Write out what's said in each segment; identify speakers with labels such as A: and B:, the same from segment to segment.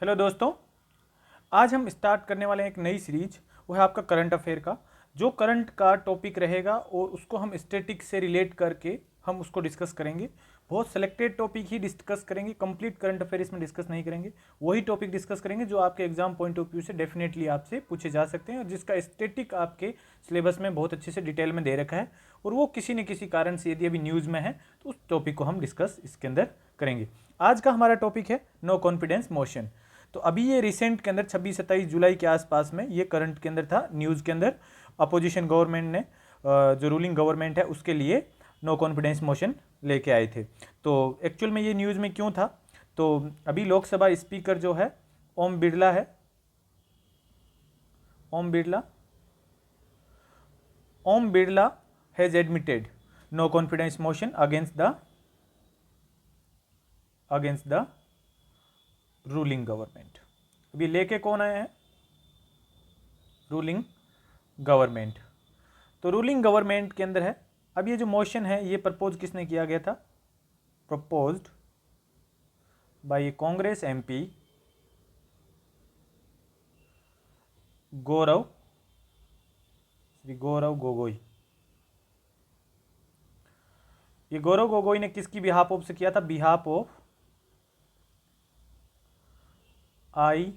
A: Hello दोस्तों, आज हम स्टार्ट करने वाले हैं एक नई सीरीज। वो है आपका करंट अफेयर का। जो करंट का टॉपिक रहेगा और उसको हम स्टैटिक से रिलेट करके हम उसको डिस्कस करेंगे। बहुत सेलेक्टेड टॉपिक ही डिस्कस करेंगे, कंप्लीट करंट अफेयर इसमें डिस्कस नहीं करेंगे। वही टॉपिक डिस्कस करेंगे जो आपके एग्जाम पॉइंट ऑफ व्यू से डेफिनेटली आपसे पूछे जा सकते हैं और जिसका स्टैटिक आपके सिलेबस में बहुत अच्छे से डिटेल में दे रखा है और वो किसी न किसी कारण से यदि अभी न्यूज़ में है तो उस टॉपिक को हम डिस्कस इसके अंदर करेंगे। आज का हमारा टॉपिक है नो कॉन्फिडेंस मोशन। तो अभी ये रिसेंट के अंदर 26-27 जुलाई के आसपास में ये करंट के अंदर था, न्यूज़ के अंदर अपोजिशन गवर्नमेंट ने जो रूलिंग गवर्नमेंट है उसके लिए नो कॉन्फिडेंस मोशन लेके आए थे। तो एक्चुअल में ये न्यूज़ में क्यों था, तो अभी लोकसभा स्पीकर जो है ओम बिरला है, Om Birla has admitted no confidence motion against the ruling government. अभी लेके कौन आया है? Ruling government. तो रूलिंग गवर्नमेंट के अंदर है। अब ये जो मोशन है ये प्रपोज किसने किया गया था? Proposed by Congress MP Shri Gaurav Gogoi. ये गौरव गोगोई ने किसकी बिहाफ ऑफ से किया था? Behalf of INDIA।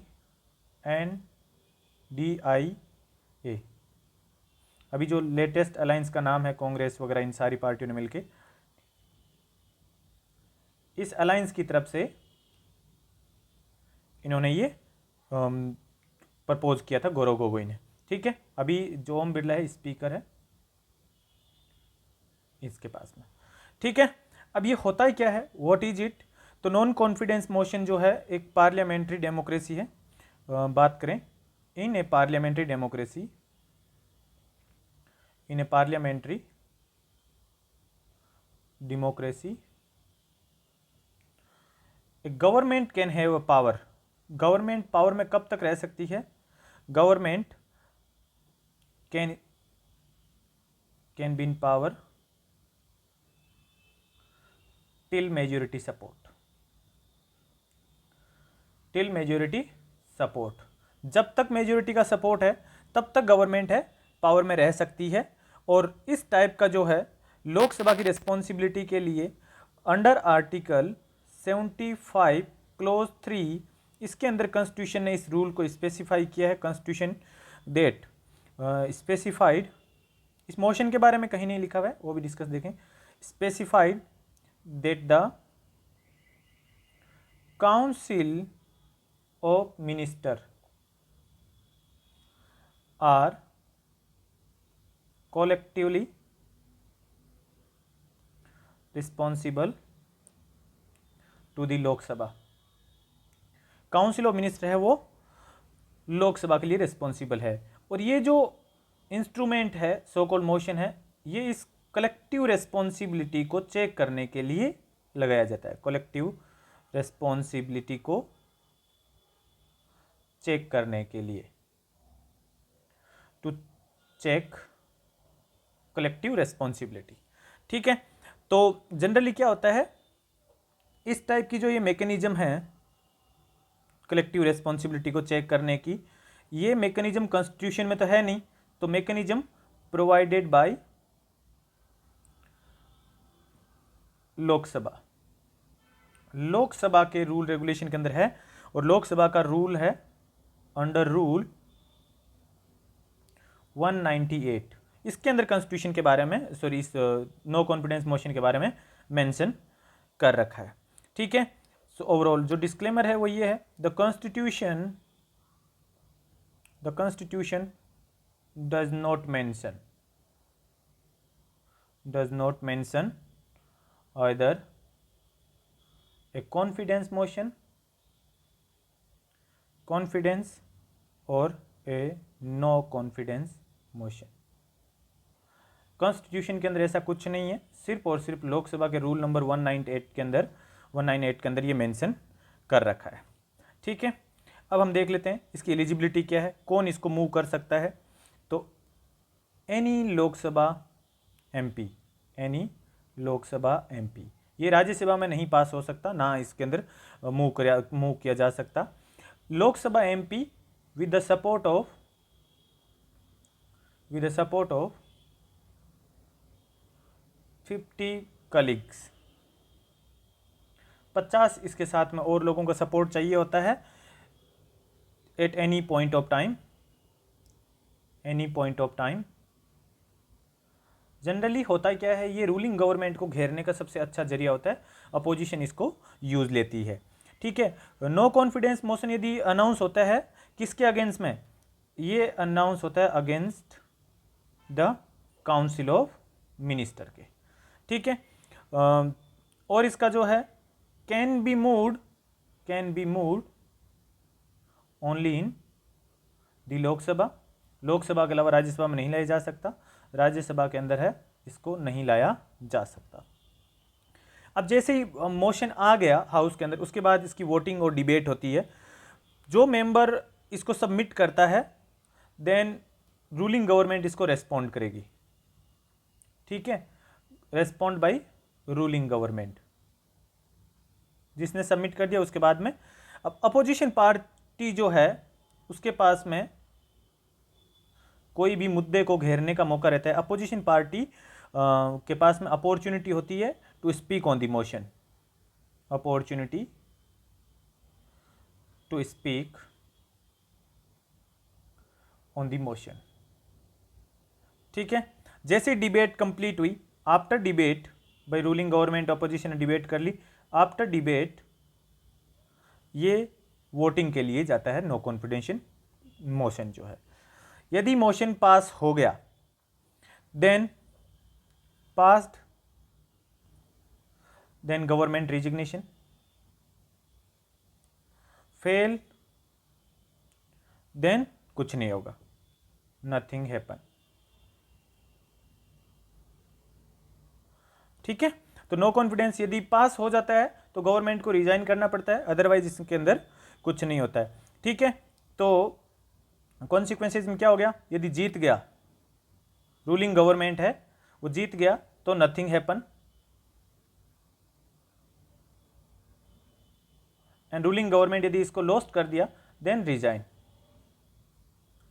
A: अभी जो लेटेस्ट अलायंस का नाम है कांग्रेस वगैरह इन सारी पार्टियों ने मिलके इस अलायंस की तरफ से इन्होंने ये प्रपोज किया था गौरव गोगोई ने। ठीक है, अभी जो ओम बिरला है स्पीकर है इसके पास में। ठीक है, अब ये होता ही क्या है, व्हाट इज इट? तो नॉन कॉन्फिडेंस मोशन जो है एक पार्लियामेंट्री डेमोक्रेसी है। बात करें in a parliamentary democracy, in a parliamentary democracy government can have a power. Government power में कब तक रह सकती है? Government can be in power till majority support. Till majority support, जब तक मेजोरिटी का सपोर्ट है तब तक गवर्नमेंट है पावर में रह सकती है। और इस टाइप का जो है लोकसभा की रिस्पॉन्सिबिलिटी के लिए अंडर आर्टिकल 75 क्लोज 3 इसके अंदर कॉन्स्टिट्यूशन ने इस रूल को स्पेसिफाई किया है। कॉन्स्टिट्यूशन डेट स्पेसिफाइड, इस मोशन के बारे में कहीं नहीं लिखा हुआ है, वो भी डिस्कस देखें। Specified that the council of minister are collectively responsible to the Lok Sabha. Council of minister है वो लोकसभा के लिए रिस्पॉन्सिबल है। और ये जो इंस्ट्रूमेंट है सो कॉल्ड मोशन है, ये इस कलेक्टिव रेस्पॉन्सिबिलिटी को चेक करने के लिए लगाया जाता है। कलेक्टिव रेस्पॉन्सिबिलिटी को चेक करने के लिए, टू चेक कलेक्टिव रेस्पॉन्सिबिलिटी। ठीक है, तो जनरली क्या होता है, इस टाइप की जो ये मैकेनिज्म है कलेक्टिव रेस्पॉन्सिबिलिटी को चेक करने की, ये मैकेनिज्म कॉन्स्टिट्यूशन में तो है नहीं, तो mechanism provided by Lok Sabha. Lok Sabha के रूल रेगुलेशन के अंदर है और लोकसभा का रूल है अंडर रूल 198। इसके अंदर कॉन्स्टिट्यूशन के बारे में इस नो कॉन्फिडेंस मोशन के बारे में मेंशन कर रखा है। ठीक है, सो ओवरऑल जो डिस्क्लेमर है वो ये है, the constitution does not mention either a confidence motion or a no confidence motion। Constitution के अंदर ऐसा कुछ नहीं है, सिर्फ और सिर्फ लोकसभा के रूल नंबर 198 के अंदर ये मेंशन कर रखा है। ठीक है, अब हम देख लेते हैं इसकी एलिजिबिलिटी क्या है, कौन इसको मूव कर सकता है। तो एनी लोकसभा एमपी, ये राज्यसभा में नहीं पास हो सकता, ना इसके अंदर मूव किया जा सकता। Lok Sabha MP with the support of 50 colleagues, 50 इसके साथ में और लोगों का सपोर्ट चाहिए होता है at any point of time. Generally होता क्या है, ये रूलिंग गवर्नमेंट को घेरने का सबसे अच्छा जरिया होता है, अपोजिशन इसको यूज लेती है। ठीक है, नो कॉन्फिडेंस मोशन यदि अनाउंस होता है किसके अगेंस्ट में, ये अनाउंस होता है against the council of minister के। ठीक है, और इसका जो है can be moved only in the Lok Sabha के अलावा राज्यसभा में नहीं लाया जा सकता, राज्यसभा के अंदर है इसको नहीं लाया जा सकता। अब जैसे ही मोशन आ गया हाउस के अंदर, उसके बाद इसकी वोटिंग और डिबेट होती है। जो मेंबर इसको सबमिट करता है देन रूलिंग गवर्नमेंट इसको रेस्पॉन्ड करेगी। ठीक है, रेस्पॉन्ड बाय रूलिंग गवर्नमेंट, जिसने सबमिट कर दिया उसके बाद में अब अपोजिशन पार्टी जो है उसके पास में कोई भी मुद्दे को घेरने का मौका रहता है। अपोजिशन पार्टी के पास में अपॉर्चुनिटी होती है to speak on the motion, opportunity to speak on the motion. ठीक है, जैसे डिबेट कंप्लीट हुई, after debate by ruling government opposition ने डिबेट कर ली, आफ्टर डिबेट ये वोटिंग के लिए जाता है नो कॉन्फिडेंशियल मोशन जो है। यदि मोशन पास हो गया then passed, then government resignation, fail then कुछ नहीं होगा, नथिंग हैपन। ठीक है, तो नो कॉन्फिडेंस यदि पास हो जाता है तो गवर्नमेंट को रिजाइन करना पड़ता है, अदरवाइज इसके अंदर कुछ नहीं होता है। ठीक है, तो कॉन्सिक्वेंसेज में क्या हो गया, यदि जीत गया रूलिंग गवर्नमेंट है वो जीत गया तो nothing happen, and ruling government यदि इसको लॉस्ट कर दिया देन रिजाइन,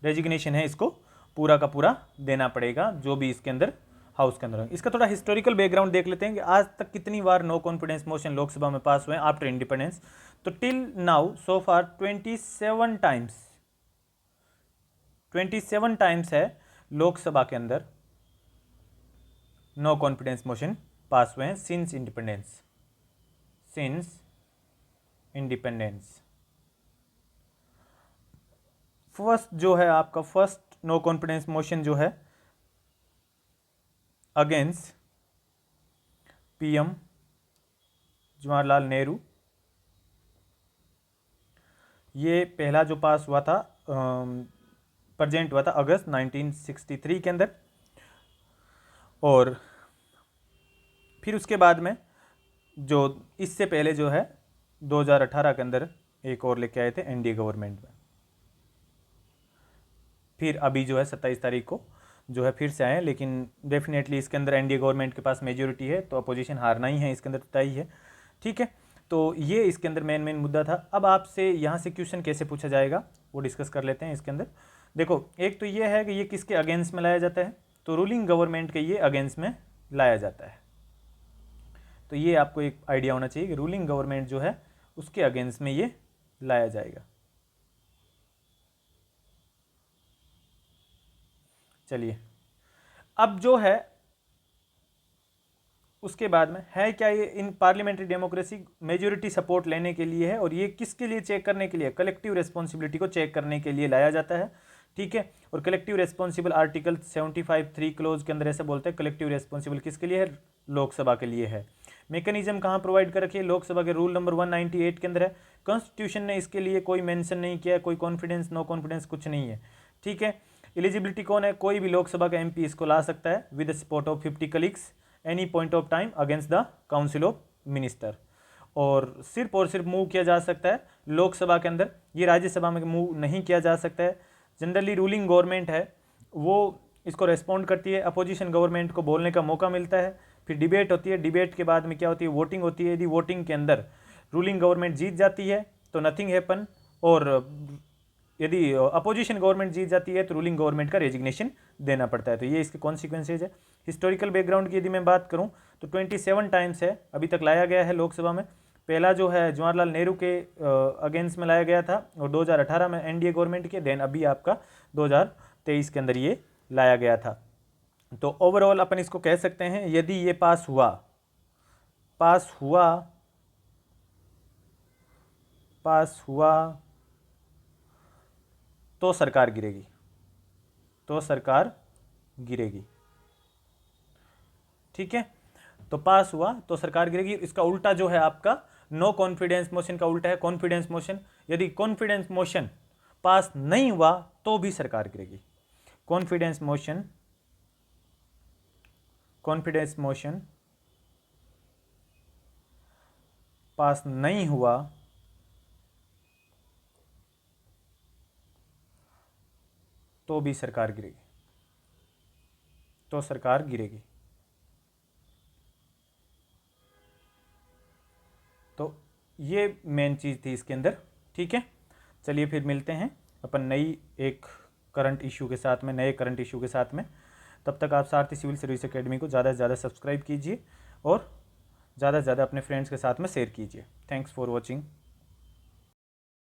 A: रेजिग्नेशन है इसको पूरा का पूरा देना पड़ेगा जो भी इसके अंदर हाउस के अंदर। इसका थोड़ा हिस्टोरिकल बैकग्राउंड देख लेते हैं कि आज तक कितनी बार नो कॉन्फिडेंस मोशन लोकसभा में पास हुए हैं आफ्टर इंडिपेंडेंस। तो टिल नाउ सो फार 27 टाइम्स है लोकसभा के अंदर नो कॉन्फिडेंस मोशन पास हुए हैं सिंस इंडिपेंडेंस। फर्स्ट जो है आपका फर्स्ट नो कॉन्फिडेंस मोशन जो है अगेंस्ट पीएम जवाहरलाल नेहरू, ये पहला जो पास हुआ था प्रेजेंट हुआ था अगस्त 1963 के अंदर, और फिर उसके बाद में जो इससे पहले जो है 2018 के अंदर एक और लेके आए थे एनडीए गवर्नमेंट में, फिर अभी जो है 27 तारीख को जो है फिर से आए, लेकिन डेफिनेटली इसके अंदर एनडीए गवर्नमेंट के पास मेजोरिटी है तो अपोजिशन हारना ही है इसके अंदर तय है। ठीक है, तो ये इसके अंदर मेन मुद्दा था। अब आपसे यहाँ से क्वेश्चन कैसे पूछा जाएगा वो डिस्कस कर लेते हैं इसके अंदर। देखो, एक तो ये है कि ये किसके अगेंस्ट में लाया जाता है, तो रूलिंग गवर्नमेंट के ये अगेंस्ट में लाया जाता है। तो ये आपको एक आइडिया होना चाहिए कि रूलिंग गवर्नमेंट जो है उसके अगेंस्ट में ये लाया जाएगा। चलिए, अब जो है उसके बाद में है क्या, ये इन पार्लियामेंट्री डेमोक्रेसी मेजोरिटी सपोर्ट लेने के लिए है, और ये किसके लिए चेक करने के लिए, कलेक्टिव रेस्पॉन्सिबिलिटी को चेक करने के लिए लाया जाता है। ठीक है, और कलेक्टिव रेस्पॉन्सिबल आर्टिकल 75(3) क्लोज के अंदर ऐसा बोलते हैं कलेक्टिव रेस्पॉन्सिबल किसके लिए है, लोकसभा के लिए है। मैकेनिज्म कहाँ प्रोवाइड कर रखी है, लोकसभा के रूल नंबर 198 के अंदर है। कॉन्स्टिट्यूशन ने इसके लिए कोई मेंशन नहीं किया, कोई कॉन्फिडेंस नो कॉन्फिडेंस कुछ नहीं है। ठीक है, एलिजिबिलिटी कौन है, कोई भी लोकसभा का एमपी इसको ला सकता है with support of 50 colleagues any point of time against the council of minister, और सिर्फ मूव किया जा सकता है लोकसभा के अंदर, ये राज्यसभा में मूव नहीं किया जा सकता है। जनरली रूलिंग गवर्नमेंट है वो इसको रेस्पॉन्ड करती है, अपोजिशन गवर्नमेंट को बोलने का मौका मिलता है, फिर डिबेट होती है, डिबेट के बाद में क्या होती है, वोटिंग होती है। यदि वोटिंग के अंदर रूलिंग गवर्नमेंट जीत जाती है तो नथिंग हैपन, और यदि अपोजिशन गवर्नमेंट जीत जाती है तो रूलिंग गवर्नमेंट का रेजिग्नेशन देना पड़ता है। तो ये इसके कॉन्सिक्वेंसेज है। हिस्टोरिकल बैकग्राउंड की यदि मैं बात करूं तो 27 टाइम्स है अभी तक लाया गया है लोकसभा में। पहला जो है जवाहरलाल नेहरू के अगेंस्ट में लाया गया था और 2018 में एनडीए गवर्नमेंट के, देन अभी आपका 2023 के अंदर ये लाया गया था। तो ओवरऑल अपन इसको कह सकते हैं यदि ये पास हुआ तो सरकार गिरेगी। ठीक है, तो पास हुआ तो सरकार गिरेगी। इसका उल्टा जो है आपका नो कॉन्फिडेंस मोशन का उल्टा है कॉन्फिडेंस मोशन। यदि कॉन्फिडेंस मोशन पास नहीं हुआ तो भी सरकार गिरेगी। कॉन्फिडेंस मोशन पास नहीं हुआ तो भी सरकार गिरेगी। तो ये मेन चीज़ थी इसके अंदर। ठीक है, चलिए फिर मिलते हैं अपन नई एक करंट इशू के साथ में, नए करंट इशू के साथ में। तब तक आप सारथी सिविल सर्विस एकेडमी को ज़्यादा से ज़्यादा सब्सक्राइब कीजिए और ज़्यादा से ज़्यादा अपने फ्रेंड्स के साथ में शेयर कीजिए। Thanks for watching.